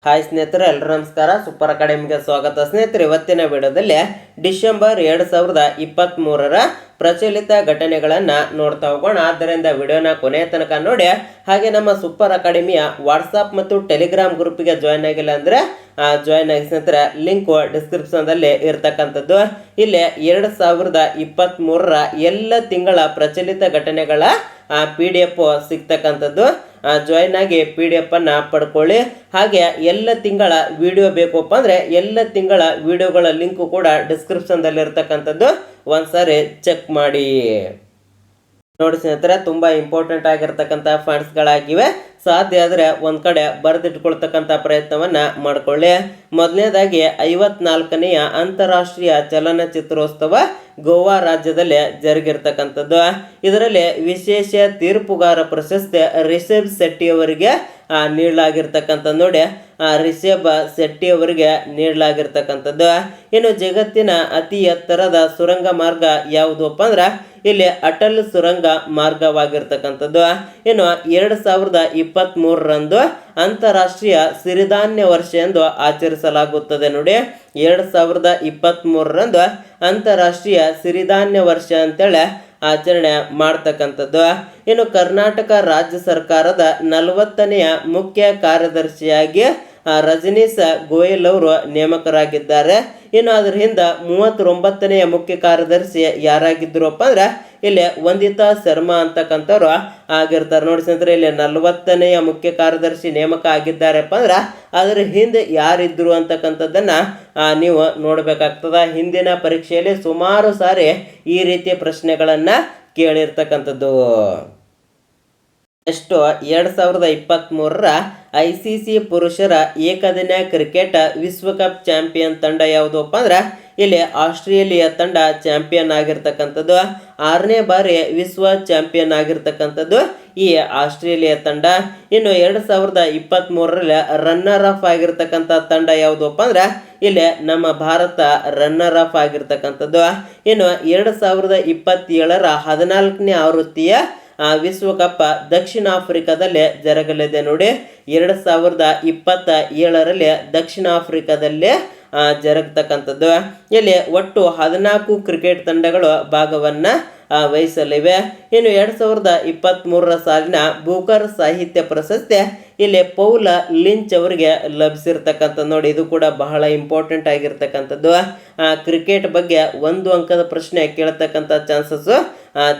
Hi ಸ್ನೇಹಿತರೆ, ಎಲ್ಲರೂ ನಮಸ್ಕಾರ. ಸೂಪರ್ ಅಕಾಡೆಮಿಗೆ ಸ್ವಾಗತ. ಸ್ನೇಹಿತರೆ, ಇವತ್ತಿನ ವಿಡಿಯೋದಲ್ಲಿ ಡಿಸೆಂಬರ್ 2023ರ ಪ್ರಚಲಿತ ಘಟನೆಗಳನ್ನು ನೋಡ್ತಾ ಹೋಗೋಣ. ಆದ್ದರಿಂದ ವಿಡಿಯೋನ ಕೊನೆಯ ತನಕ ನೋಡಿ. ಹಾಗೆ ನಮ್ಮ ಸೂಪರ್ ಅಕಾಡೆಮಿಯ ವಾಟ್ಸಪ್ ಮತ್ತು ಟೆಲಿಗ್ರಾಮ್ ಗ್ರೂಪಿಗೆ ಜಾಯ್ನ್ ಆಗಿಲ್ಲ ಅಂದರೆ ಜಾಯ್ನ್ ಆಗಿ ಸ್ನೇಹಿತರೆ. ಲಿಂಕ್ ಡಿಸ್ಕ್ರಿಪ್ಷನ್ದಲ್ಲಿ ಇರ್ತಕ್ಕಂಥದ್ದು. ಇಲ್ಲಿ 2023ರ ಎಲ್ಲ ತಿಂಗಳ ಪ್ರಚಲಿತ ಘಟನೆಗಳ PDF ಸಿಗ್ತಕ್ಕಂಥದ್ದು. ಜಾಯ್ನ್ ಆಗಿ PDF ಅನ್ನು ಪಡ್ಕೊಳ್ಳಿ. ಹಾಗೆ ಎಲ್ಲ ತಿಂಗಳ ವಿಡಿಯೋ ಬೇಕಪ್ಪ ಅಂದರೆ ಎಲ್ಲ ತಿಂಗಳ ವಿಡಿಯೋಗಳ ಲಿಂಕು ಕೂಡ ಡಿಸ್ಕ್ರಿಪ್ಷನ್ದಲ್ಲಿ ಇರ್ತಕ್ಕಂಥದ್ದು. ಒಂದ್ಸಾರಿ ಚೆಕ್ ಮಾಡಿ ನೋಡಿ ಸ್ನೇಹಿತರೆ. ತುಂಬ ಇಂಪಾರ್ಟೆಂಟ್ ಆಗಿರ್ತಕ್ಕಂಥ ಪಾಯಿಂಟ್ಸ್ಗಳಾಗಿವೆ. ಸಾಧ್ಯ ಆದರೆ ಒಂದು ಕಡೆ ಬರೆದಿಟ್ಕೊಳ್ತಕ್ಕಂಥ ಪ್ರಯತ್ನವನ್ನು ಮಾಡಿಕೊಳ್ಳಿ. ಮೊದಲನೇದಾಗಿ 54ನೆಯ ಅಂತಾರಾಷ್ಟ್ರೀಯ ಚಲನಚಿತ್ರೋತ್ಸವ ಗೋವಾ ರಾಜ್ಯದಲ್ಲಿ ಜರುಗಿರ್ತಕ್ಕಂಥದ್ದು. ಇದರಲ್ಲಿ ವಿಶೇಷ ತೀರ್ಪುಗಾರ ಪ್ರಶಸ್ತಿ ರಿಷಬ್ ಶೆಟ್ಟಿ ಅವರಿಗೆ ನೀಡಲಾಗಿರ್ತಕ್ಕಂಥದ್ದು. ನೋಡಿ, ರಿಷಬ್ ಶೆಟ್ಟಿ ಅವರಿಗೆ ನೀಡಲಾಗಿರ್ತಕ್ಕಂಥದ್ದು. ಇನ್ನು ಜಗತ್ತಿನ ಅತಿ ಎತ್ತರದ ಸುರಂಗ ಮಾರ್ಗ ಯಾವುದಪ್ಪ ಅಂದ್ರೆ ಇಲ್ಲಿ ಅಟಲ್ ಸುರಂಗ ಮಾರ್ಗವಾಗಿರ್ತಕ್ಕಂಥದ್ದು. ಇನ್ನು 2023ರಂದು ಅಂತಾರಾಷ್ಟ್ರೀಯ ಸಿರಿಧಾನ್ಯ ವರ್ಷ ಎಂದು ಆಚರಿಸಲಾಗುತ್ತದೆ. ನೋಡಿ, 2023ರಂದು ಅಂತಾರಾಷ್ಟ್ರೀಯ ಸಿರಿಧಾನ್ಯ ವರ್ಷ ಅಂತೇಳಿ ಆಚರಣೆ ಮಾಡ್ತಕ್ಕಂಥದ್ದು. ಇನ್ನು ಕರ್ನಾಟಕ ರಾಜ್ಯ ಸರ್ಕಾರದ 40ನೆಯ ಮುಖ್ಯ ಕಾರ್ಯದರ್ಶಿಯಾಗಿ ರಜನೀಶ್ ಗೋಯಲ್ ಅವರು ನೇಮಕರಾಗಿದ್ದಾರೆ. ಇನ್ನು ಅದರ ಹಿಂದೆ 39ನೆಯ ಮುಖ್ಯ ಕಾರ್ಯದರ್ಶಿ ಯಾರಾಗಿದ್ದರಪ್ಪ ಅಂದ್ರೆ ಇಲ್ಲಿ ವಂದಿತಾ ಶರ್ಮಾ ಅಂತಕ್ಕಂಥವ್ರು ಆಗಿರ್ತಾರೆ. ನೋಡಿ ಸ್ನೇಹಿತರೆ, ಇಲ್ಲಿ 40ನೆಯ ಮುಖ್ಯ ಕಾರ್ಯದರ್ಶಿ ನೇಮಕ ಆಗಿದ್ದಾರಪ್ಪ ಅಂದ್ರೆ ಅದರ ಹಿಂದೆ ಯಾರಿದ್ರು ಅಂತಕ್ಕಂಥದ್ದನ್ನ ನೀವು ನೋಡ್ಬೇಕಾಗ್ತದ. ಹಿಂದಿನ ಪರೀಕ್ಷೆಯಲ್ಲಿ ಸುಮಾರು ಸಾರಿ ಈ ರೀತಿಯ ಪ್ರಶ್ನೆಗಳನ್ನ ಕೇಳಿರ್ತಕ್ಕಂಥದ್ದು. ನೆಕ್ಸ್ಟ್ 2023ರ ICC ಪುರುಷರ ಏಕದಿನ ಕ್ರಿಕೆಟ್ ವಿಶ್ವಕಪ್ ಚಾಂಪಿಯನ್ ತಂಡ ಯಾವುದಪ್ಪ ಅಂದ್ರೆ ಇಲ್ಲಿ ಆಸ್ಟ್ರೇಲಿಯಾ ತಂಡ ಚಾಂಪಿಯನ್ ಆಗಿರ್ತಕ್ಕಂಥದ್ದು. 6ನೇ ಬಾರಿ ವಿಶ್ವ ಚಾಂಪಿಯನ್ ಆಗಿರ್ತಕ್ಕಂಥದ್ದು ಈ ಆಸ್ಟ್ರೇಲಿಯಾ ತಂಡ. ಇನ್ನು 2023ರಲ್ಲಿ ರನ್ನರ್ ಅಪ್ ಆಗಿರ್ತಕ್ಕಂಥ ತಂಡ ಯಾವುದಪ್ಪ ಅಂದ್ರೆ ಇಲ್ಲಿ ನಮ್ಮ ಭಾರತ ರನ್ನರ್ ಅಪ್ ಆಗಿರ್ತಕ್ಕಂಥದ್ದು. ಇನ್ನು 2027ರ 14ನೇ ಆವೃತ್ತಿಯ ವಿಶ್ವಕಪ್ ದಕ್ಷಿಣ ಆಫ್ರಿಕಾದಲ್ಲಿ ಜರಗಲಿದೆ. ನೋಡಿ, 2027ರಲ್ಲಿ ದಕ್ಷಿಣ ಆಫ್ರಿಕಾದಲ್ಲಿ ಜರುಗತಕ್ಕಂಥದ್ದು. ಇಲ್ಲಿ ಒಟ್ಟು 14 ಕ್ರಿಕೆಟ್ ತಂಡಗಳು ಭಾಗವನ್ನು ವಹಿಸಲಿವೆ. ಇನ್ನು 2023ರ ಸಾಲಿನ ಬೂಕರ್ ಸಾಹಿತ್ಯ ಪ್ರಶಸ್ತಿ ಇಲ್ಲಿ ಪೌಲ ಲಿಂಚ್ ಅವರಿಗೆ ಲಭಿಸಿರ್ತಕ್ಕಂಥದ್ದು. ನೋಡಿ, ಇದು ಕೂಡ ಬಹಳ ಇಂಪಾರ್ಟೆಂಟ್ ಆಗಿರ್ತಕ್ಕಂಥದ್ದು. ಕ್ರಿಕೆಟ್ ಬಗ್ಗೆ 1 ಅಂಕದ ಪ್ರಶ್ನೆ ಕೇಳತಕ್ಕಂಥ ಚಾನ್ಸಸ್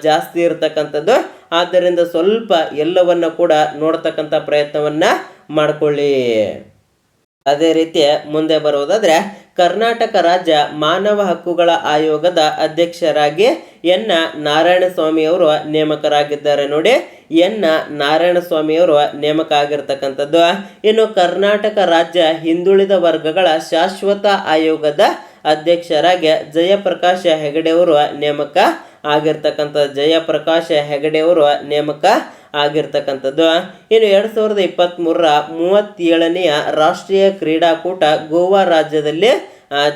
ಜಾಸ್ತಿ ಇರತಕ್ಕಂಥದ್ದು. ಆದ್ದರಿಂದ ಸ್ವಲ್ಪ ಎಲ್ಲವನ್ನ ಕೂಡ ನೋಡ್ತಕ್ಕಂಥ ಪ್ರಯತ್ನವನ್ನ ಮಾಡಿಕೊಳ್ಳಿ. ಅದೇ ರೀತಿ ಮುಂದೆ ಬರುವುದಾದ್ರೆ ಕರ್ನಾಟಕ ರಾಜ್ಯ ಮಾನವ ಹಕ್ಕುಗಳ ಆಯೋಗದ ಅಧ್ಯಕ್ಷರಾಗಿ ಎನ್ ನಾರಾಯಣಸ್ವಾಮಿ ಅವರು ನೇಮಕರಾಗಿದ್ದಾರೆ. ನೋಡಿ, ಎನ್ ನಾರಾಯಣಸ್ವಾಮಿ ಅವರು ನೇಮಕ ಆಗಿರ್ತಕ್ಕಂಥದ್ದು. ಇನ್ನು ಕರ್ನಾಟಕ ರಾಜ್ಯ ಹಿಂದುಳಿದ ವರ್ಗಗಳ ಶಾಶ್ವತ ಆಯೋಗದ ಅಧ್ಯಕ್ಷರಾಗಿ ಜಯಪ್ರಕಾಶ್ ಹೆಗಡೆ ಅವರು ನೇಮಕ ಆಗಿರ್ತಕ್ಕಂಥ ಜಯಪ್ರಕಾಶ್ ಹೆಗಡೆ ಅವರು ನೇಮಕ ಆಗಿರ್ತಕ್ಕಂಥದ್ದು. ಇನ್ನು 2023ರ 37ನೆಯ ರಾಷ್ಟ್ರೀಯ ಕ್ರೀಡಾಕೂಟ ಗೋವಾ ರಾಜ್ಯದಲ್ಲಿ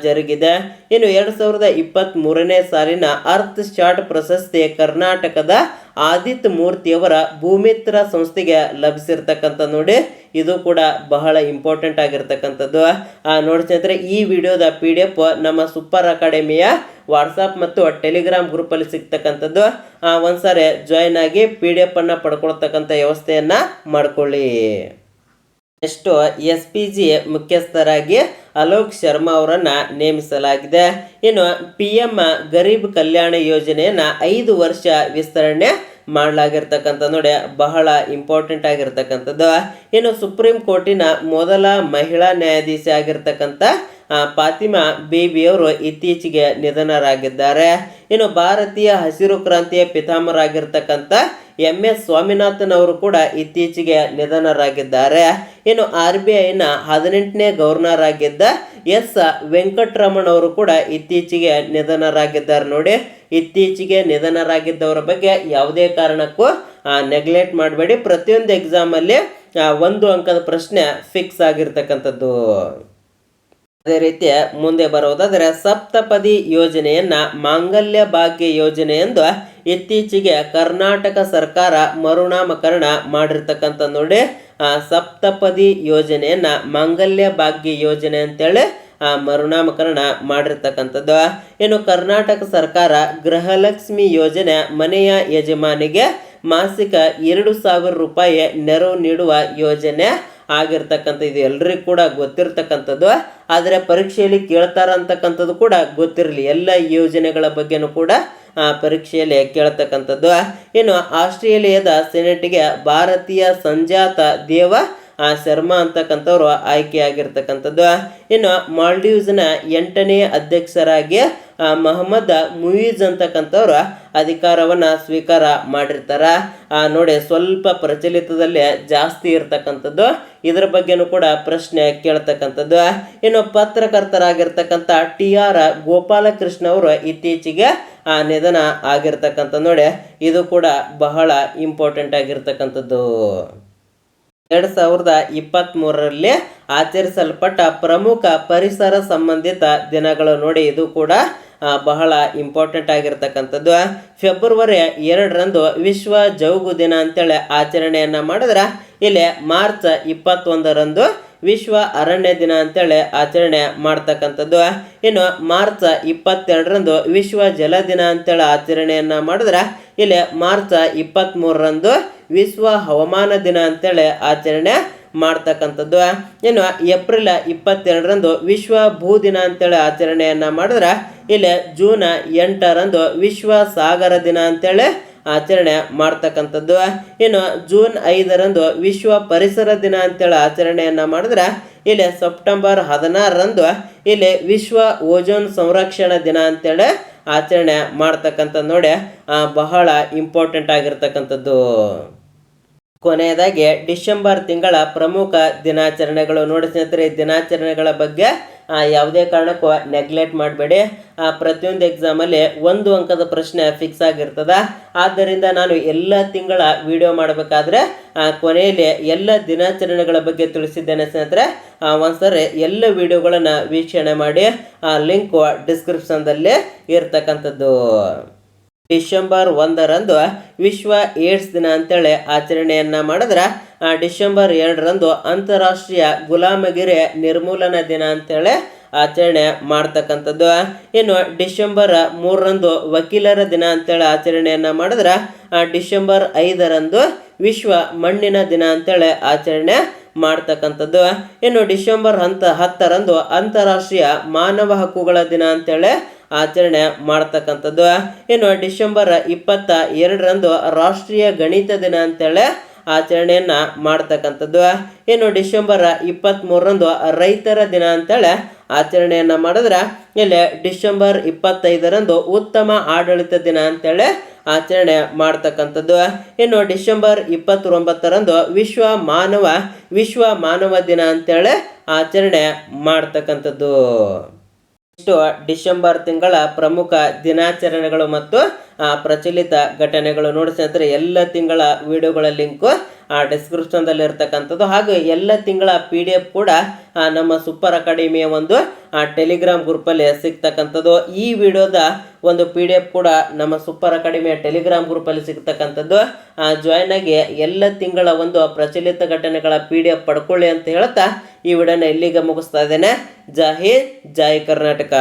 ಜರುಗಿದೆ. ಇನ್ನು 2023ನೇ ಸಾಲಿನ ಅರ್ತ್ ಶಾಟ್ ಪ್ರಶಸ್ತಿ ಕರ್ನಾಟಕದ ಆದಿತ್ಯ ಮೂರ್ತಿಯವರ ಭೂಮಿತ್ರ ಸಂಸ್ಥೆಗೆ ಲಭಿಸಿರ್ತಕ್ಕಂಥ. ನೋಡಿ, ಇದು ಕೂಡ ಬಹಳ ಇಂಪಾರ್ಟೆಂಟ್ ಆಗಿರ್ತಕ್ಕಂಥದ್ದು. ನೋಡಿ ಸ್ನೇಹಿತರೆ, ಈ ವಿಡಿಯೋದ PDF ನಮ್ಮ ಸೂಪರ್ ಅಕಾಡೆಮಿಯ ವಾಟ್ಸಪ್ ಮತ್ತು ಟೆಲಿಗ್ರಾಮ್ ಗ್ರೂಪಲ್ಲಿ ಸಿಗ್ತಕ್ಕಂಥದ್ದು. ಒಂದ್ಸಾರಿ ಜಾಯ್ನ್ ಆಗಿ PDF ಅನ್ನು ಪಡ್ಕೊಳ್ತಕ್ಕಂಥ ವ್ಯವಸ್ಥೆಯನ್ನು ಮಾಡಿಕೊಳ್ಳಿ. ನೆಕ್ಸ್ಟ್ SPG ಮುಖ್ಯಸ್ಥರಾಗಿ ಅಲೋಕ್ ಶರ್ಮಾ ಅವರನ್ನು ನೇಮಿಸಲಾಗಿದೆ. ಇನ್ನು PM ಗರೀಬ್ ಕಲ್ಯಾಣ ಯೋಜನೆಯನ್ನು 5 ವರ್ಷ ವಿಸ್ತರಣೆ ಮಾಡಲಾಗಿರ್ತಕ್ಕಂಥ. ನೋಡಿ, ಬಹಳ ಇಂಪಾರ್ಟೆಂಟ್ ಆಗಿರ್ತಕ್ಕಂಥದ್ದು. ಇನ್ನು ಸುಪ್ರೀಂ ಕೋರ್ಟಿನ ಮೊದಲ ಮಹಿಳಾ ನ್ಯಾಯಾಧೀಶ ಆಗಿರ್ತಕ್ಕಂಥ ಫಾತಿಮಾ ಬೇಬಿ ಅವರು ಇತ್ತೀಚೆಗೆ ನಿಧನರಾಗಿದ್ದಾರೆ. ಇನ್ನು ಭಾರತೀಯ ಹಸಿರು ಕ್ರಾಂತಿಯ ಪಿತಾಮಹರಾಗಿರ್ತಕ್ಕಂಥ MS ಸ್ವಾಮಿನಾಥನ್ ಅವರು ಕೂಡ ಇತ್ತೀಚೆಗೆ ನಿಧನರಾಗಿದ್ದಾರೆ. ಇನ್ನು RBIನ 18ನೇ ಗವರ್ನರ್ ಆಗಿದ್ದ S ವೆಂಕಟರಮಣ್ ಅವರು ಕೂಡ ಇತ್ತೀಚೆಗೆ ನಿಧನರಾಗಿದ್ದಾರೆ. ನೋಡಿ, ಇತ್ತೀಚೆಗೆ ನಿಧನರಾಗಿದ್ದವರ ಬಗ್ಗೆ ಯಾವುದೇ ಕಾರಣಕ್ಕೂ ನೆಗ್ಲೆಕ್ಟ್ ಮಾಡಬೇಡಿ. ಪ್ರತಿಯೊಂದು ಎಕ್ಸಾಮಲ್ಲಿ 1 ಅಂಕದ ಪ್ರಶ್ನೆ ಫಿಕ್ಸ್ ಆಗಿರ್ತಕ್ಕಂಥದ್ದು. ಅದೇ ರೀತಿ ಮುಂದೆ ಬರುವುದಾದರೆ ಸಪ್ತಪದಿ ಯೋಜನೆಯನ್ನ ಮಾಂಗಲ್ಯ ಭಾಗ್ಯ ಯೋಜನೆ ಎಂದು ಇತ್ತೀಚೆಗೆ ಕರ್ನಾಟಕ ಸರ್ಕಾರ ಮರುನಾಮಕರಣ ಮಾಡಿರ್ತಕ್ಕಂಥ ನೋಡಿ ಸಪ್ತಪದಿ ಯೋಜನೆಯನ್ನ ಮಾಂಗಲ್ಯ ಭಾಗ್ಯ ಯೋಜನೆ ಅಂತೇಳಿ ಮರುನಾಮಕರಣ ಮಾಡಿರ್ತಕ್ಕಂಥದ್ದು. ಇನ್ನು ಕರ್ನಾಟಕ ಸರ್ಕಾರ ಗೃಹಲಕ್ಷ್ಮಿ ಯೋಜನೆ ಮನೆಯ ಯಜಮಾನಿಗೆ ಮಾಸಿಕ 2,000 ರೂಪಾಯಿ ನೆರವು ನೀಡುವ ಯೋಜನೆ ಆಗಿರ್ತಕ್ಕಂಥ ಇದು ಎಲ್ರಿಗೂ ಕೂಡ ಗೊತ್ತಿರ್ತಕ್ಕಂಥದ್ದು. ಆದರೆ ಪರೀಕ್ಷೆಯಲ್ಲಿ ಕೇಳ್ತಾರ ಅಂತಕ್ಕಂಥದ್ದು ಕೂಡ ಗೊತ್ತಿರಲಿ. ಎಲ್ಲ ಯೋಜನೆಗಳ ಬಗ್ಗೆನೂ ಕೂಡ ಪರೀಕ್ಷೆಯಲ್ಲಿ ಕೇಳ್ತಕ್ಕಂಥದ್ದು. ಇನ್ನು ಆಸ್ಟ್ರೇಲಿಯಾದ ಸೆನೆಟ್ಗೆ ಭಾರತೀಯ ಸಂಜಾತ ದೇವ ಶರ್ಮಾ ಅಂತಕ್ಕಂಥವ್ರು ಆಯ್ಕೆಯಾಗಿರ್ತಕ್ಕಂಥದ್ದು. ಇನ್ನು ಮಾಲ್ಡೀವ್ಸ್ನ 8ನೇ ಅಧ್ಯಕ್ಷರಾಗಿ ಮೊಹಮ್ಮದ್ ಮುಯಿಜ್ ಅಂತಕ್ಕಂಥವ್ರು ಅಧಿಕಾರವನ್ನು ಸ್ವೀಕಾರ ಮಾಡಿರ್ತಾರ. ನೋಡಿ ಸ್ವಲ್ಪ ಪ್ರಚಲಿತದಲ್ಲಿ ಜಾಸ್ತಿ ಇರ್ತಕ್ಕಂಥದ್ದು. ಇದರ ಬಗ್ಗೆನೂ ಕೂಡ ಪ್ರಶ್ನೆ ಕೇಳ್ತಕ್ಕಂಥದ್ದು. ಇನ್ನು ಪತ್ರಕರ್ತರಾಗಿರ್ತಕ್ಕಂಥ TR ಗೋಪಾಲಕೃಷ್ಣ ಅವರು ಇತ್ತೀಚೆಗೆ ನಿಧನ ಆಗಿರ್ತಕ್ಕಂಥ ನೋಡಿ ಇದು ಕೂಡ ಬಹಳ ಇಂಪಾರ್ಟೆಂಟ್ ಆಗಿರ್ತಕ್ಕಂಥದ್ದು. 2023ರಲ್ಲಿ ಆಚರಿಸಲ್ಪಟ್ಟ ಪ್ರಮುಖ ಪರಿಸರ ಸಂಬಂಧಿತ ದಿನಗಳು ನೋಡಿ ಇದು ಕೂಡ ಬಹಳ ಇಂಪಾರ್ಟೆಂಟ್ ಆಗಿರ್ತಕ್ಕಂಥದ್ದು. ಫೆಬ್ರವರಿ 2ರಂದು ವಿಶ್ವ ಜೌಗು ದಿನ ಅಂತೇಳಿ ಆಚರಣೆಯನ್ನು ಮಾಡಿದ್ರೆ ಇಲ್ಲಿ ಮಾರ್ಚ್ 21ರಂದು ವಿಶ್ವ ಅರಣ್ಯ ದಿನ ಅಂತೇಳಿ ಆಚರಣೆ ಮಾಡ್ತಕ್ಕಂಥದ್ದು. ಇನ್ನು ಮಾರ್ಚ್ 22ರಂದು ವಿಶ್ವ ಜಲ ದಿನ ಅಂತೇಳಿ ಆಚರಣೆಯನ್ನು ಮಾಡಿದ್ರೆ ಇಲ್ಲಿ ಮಾರ್ಚ್ 23ರಂದು ವಿಶ್ವ ಹವಾಮಾನ ದಿನ ಅಂತೇಳಿ ಆಚರಣೆ ಮಾಡ್ತಕ್ಕಂಥದ್ದು. ಇನ್ನು ಏಪ್ರಿಲ್ 22ರಂದು ವಿಶ್ವ ಭೂ ದಿನ ಅಂತೇಳಿ ಆಚರಣೆಯನ್ನು ಮಾಡಿದ್ರೆ ಇಲ್ಲಿ ಜೂನ್ 8ರಂದು ವಿಶ್ವ ಸಾಗರ ದಿನ ಅಂತೇಳಿ ಆಚರಣೆ ಮಾಡ್ತಕ್ಕಂಥದ್ದು. ಇನ್ನು ಜೂನ್ 5ರಂದು ವಿಶ್ವ ಪರಿಸರ ದಿನ ಅಂತೇಳಿ ಆಚರಣೆಯನ್ನು ಮಾಡಿದ್ರೆ ಇಲ್ಲಿ ಸೆಪ್ಟೆಂಬರ್ 16ರಂದು ಇಲ್ಲಿ ವಿಶ್ವ ಓಜೋನ್ ಸಂರಕ್ಷಣಾ ದಿನ ಅಂತೇಳಿ ಆಚರಣೆ ಮಾಡ್ತಕ್ಕಂಥದ್ದು ನೋಡಿ ಬಹಳ ಇಂಪಾರ್ಟೆಂಟ್ ಆಗಿರ್ತಕ್ಕಂಥದ್ದು. ಕೊನೆಯದಾಗಿ ಡಿಸೆಂಬರ್ ತಿಂಗಳ ಪ್ರಮುಖ ದಿನಾಚರಣೆಗಳು ನೋಡಿ ಸ್ನೇಹಿತರೆ. ಈ ದಿನಾಚರಣೆಗಳ ಬಗ್ಗೆ ಯಾವುದೇ ಕಾರಣಕ್ಕೂ ನೆಗ್ಲೆಕ್ಟ್ ಮಾಡಬೇಡಿ. ಪ್ರತಿಯೊಂದು ಎಕ್ಸಾಮಲ್ಲಿ 1 ಅಂಕದ ಪ್ರಶ್ನೆ ಫಿಕ್ಸ್ ಆಗಿರ್ತದೆ. ಆದ್ದರಿಂದ ನಾನು ಎಲ್ಲ ತಿಂಗಳ ವಿಡಿಯೋ ಮಾಡಬೇಕಾದ್ರೆ ಕೊನೆಯಲ್ಲಿ ಎಲ್ಲ ದಿನಾಚರಣೆಗಳ ಬಗ್ಗೆ ತಿಳಿಸಿದ್ದೇನೆ ಸ್ನೇಹಿತರೆ. ಒಂದ್ಸರಿ ಎಲ್ಲ ವಿಡಿಯೋಗಳನ್ನು ವೀಕ್ಷಣೆ ಮಾಡಿ. ಲಿಂಕ್ ಡಿಸ್ಕ್ರಿಪ್ಷನ್ದಲ್ಲಿ ಇರ್ತಕ್ಕಂಥದ್ದು. ಡಿಸೆಂಬರ್ 1ರಂದು ವಿಶ್ವ ಏಡ್ಸ್ ದಿನ ಅಂತೇಳಿ ಆಚರಣೆಯನ್ನು ಮಾಡಿದ್ರೆ ಡಿಸೆಂಬರ್ 2ರಂದು ಅಂತಾರಾಷ್ಟ್ರೀಯ ಗುಲಾಮಗಿರಿ ನಿರ್ಮೂಲನಾ ದಿನ ಅಂತೇಳಿ ಆಚರಣೆ ಮಾಡ್ತಕ್ಕಂಥದ್ದು. ಇನ್ನು ಡಿಸೆಂಬರ್ 3ರಂದು ವಕೀಲರ ದಿನ ಅಂತೇಳಿ ಆಚರಣೆಯನ್ನು ಮಾಡಿದ್ರೆ ಡಿಸೆಂಬರ್ 5ರಂದು ವಿಶ್ವ ಮಣ್ಣಿನ ದಿನ ಅಂತೇಳಿ ಆಚರಣೆ ಮಾಡ್ತಕ್ಕಂಥದ್ದು. ಇನ್ನು ಡಿಸೆಂಬರ್ 10ರಂದು ಅಂತಾರಾಷ್ಟ್ರೀಯ ಮಾನವ ಹಕ್ಕುಗಳ ದಿನ ಅಂತೇಳಿ ಆಚರಣೆ ಮಾಡ್ತಕ್ಕಂಥದ್ದು. ಇನ್ನು ಡಿಸೆಂಬರ್ 22ರಂದು ರಾಷ್ಟ್ರೀಯ ಗಣಿತ ದಿನ ಅಂತೇಳಿ ಆಚರಣೆಯನ್ನ ಮಾಡ್ತಕ್ಕಂಥದ್ದು. ಇನ್ನು ಡಿಸೆಂಬರ್ 23ರಂದು ರೈತರ ದಿನ ಅಂತೇಳಿ ಆಚರಣೆಯನ್ನ ಮಾಡಿದ್ರೆ ಇಲ್ಲಿ ಡಿಸೆಂಬರ್ 25ರಂದು ಉತ್ತಮ ಆಡಳಿತ ದಿನ ಅಂತೇಳಿ ಆಚರಣೆ ಮಾಡ್ತಕ್ಕಂಥದ್ದು. ಇನ್ನು ಡಿಸೆಂಬರ್ 29ರಂದು ವಿಶ್ವ ಮಾನವ ದಿನ ಅಂತೇಳಿ ಆಚರಣೆ ಮಾಡ್ತಕ್ಕಂಥದ್ದು. ಇಷ್ಟು ಡಿಸೆಂಬರ್ ತಿಂಗಳ ಪ್ರಮುಖ ದಿನಾಚರಣೆಗಳು ಮತ್ತು ಪ್ರಚಲಿತ ಘಟನೆಗಳು ನೋಡಿ ಸ್ನೇಹಿತರೆ. ಎಲ್ಲ ತಿಂಗಳ ವಿಡಿಯೋಗಳ ಲಿಂಕು ಡಿಸ್ಕ್ರಿಪ್ಷನ್ದಲ್ಲಿ ಇರ್ತಕ್ಕಂಥದ್ದು. ಹಾಗೂ ಎಲ್ಲ ತಿಂಗಳ PDF ಕೂಡ ನಮ್ಮ ಸೂಪರ್ ಅಕಾಡೆಮಿಯ ಒಂದು ಟೆಲಿಗ್ರಾಮ್ ಗ್ರೂಪಲ್ಲಿ ಸಿಗ್ತಕ್ಕಂಥದ್ದು. ಈ ವಿಡಿಯೋದ ಒಂದು PDF ಕೂಡ ನಮ್ಮ ಸೂಪರ್ ಅಕಾಡೆಮಿಯ ಟೆಲಿಗ್ರಾಮ್ ಗ್ರೂಪಲ್ಲಿ ಸಿಗ್ತಕ್ಕಂಥದ್ದು. ಜಾಯ್ನ್ ಆಗಿ ಎಲ್ಲ ತಿಂಗಳ ಒಂದು ಪ್ರಚಲಿತ ಘಟನೆಗಳ PDF ಪಡ್ಕೊಳ್ಳಿ ಅಂತ ಹೇಳ್ತಾ ಈ ವಿಡಿಯೋನ ಇಲ್ಲಿಗೆ ಮುಗಿಸ್ತಾ ಇದ್ದೇನೆ. ಜೈ ಹಿಂದ್, ಜೈ ಕರ್ನಾಟಕ.